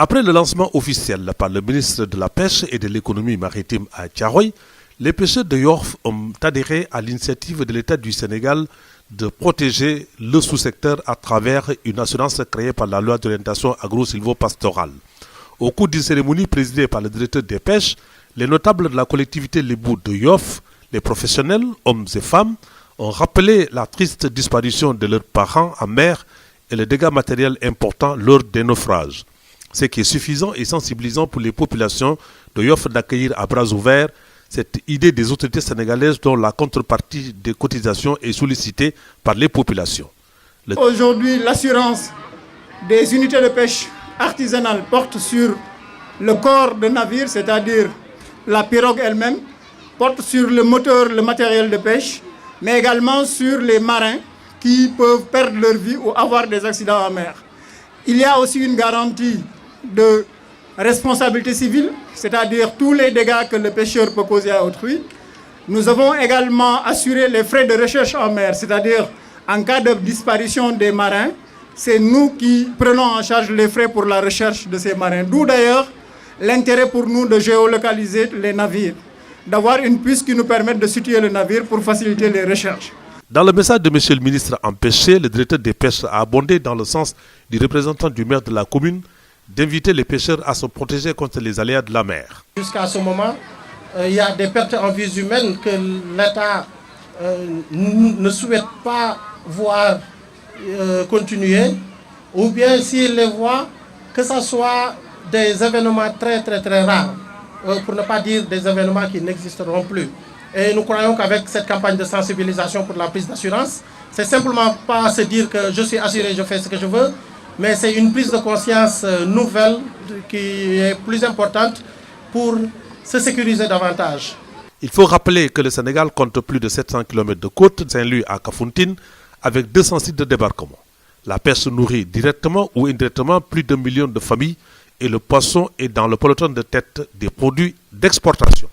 Après le lancement officiel par le ministre de la Pêche et de l'économie maritime à Thiaroye, les pêcheurs de Yoff ont adhéré à l'initiative de l'État du Sénégal de protéger le sous-secteur à travers une assurance créée par la loi d'orientation agro-silvo-pastorale. Au cours d'une cérémonie présidée par le directeur des pêches, les notables de la collectivité Lébou de Yoff, les professionnels, hommes et femmes, ont rappelé la triste disparition de leurs parents en mer et les dégâts matériels importants lors des naufrages. Ce qui est suffisant et sensibilisant pour les populations de Yoff d'accueillir à bras ouverts cette idée des autorités sénégalaises dont la contrepartie des cotisations est sollicitée par les populations. Aujourd'hui, l'assurance des unités de pêche artisanales porte sur le corps de navire, c'est-à-dire la pirogue elle-même, porte sur le moteur, le matériel de pêche, mais également sur les marins qui peuvent perdre leur vie ou avoir des accidents en mer. Il y a aussi une garantie de responsabilité civile, c'est-à-dire tous les dégâts que le pêcheur peut causer à autrui. Nous avons également assuré les frais de recherche en mer, c'est-à-dire en cas de disparition des marins, c'est nous qui prenons en charge les frais pour la recherche de ces marins. D'où d'ailleurs l'intérêt pour nous de géolocaliser les navires, d'avoir une puce qui nous permette de situer le navire pour faciliter les recherches. Dans le message de M. le ministre empêché, le directeur des pêches a abondé dans le sens du représentant du maire de la commune d'inviter les pêcheurs à se protéger contre les aléas de la mer. Jusqu'à ce moment, il y a des pertes en vies humaines que l'État ne souhaite pas voir continuer, ou bien s'il les voit, que ce soit des événements très rares, pour ne pas dire des événements qui n'existeront plus. Et nous croyons qu'avec cette campagne de sensibilisation pour la prise d'assurance, c'est simplement pas se dire que je suis assuré, je fais ce que je veux, mais c'est une prise de conscience nouvelle qui est plus importante pour se sécuriser davantage. Il faut rappeler que le Sénégal compte plus de 700 km de côte, Saint-Louis à Kafountine, avec 200 sites de débarquement. La pêche nourrit directement ou indirectement plus d'1 million de familles et le poisson est dans le peloton de tête des produits d'exportation.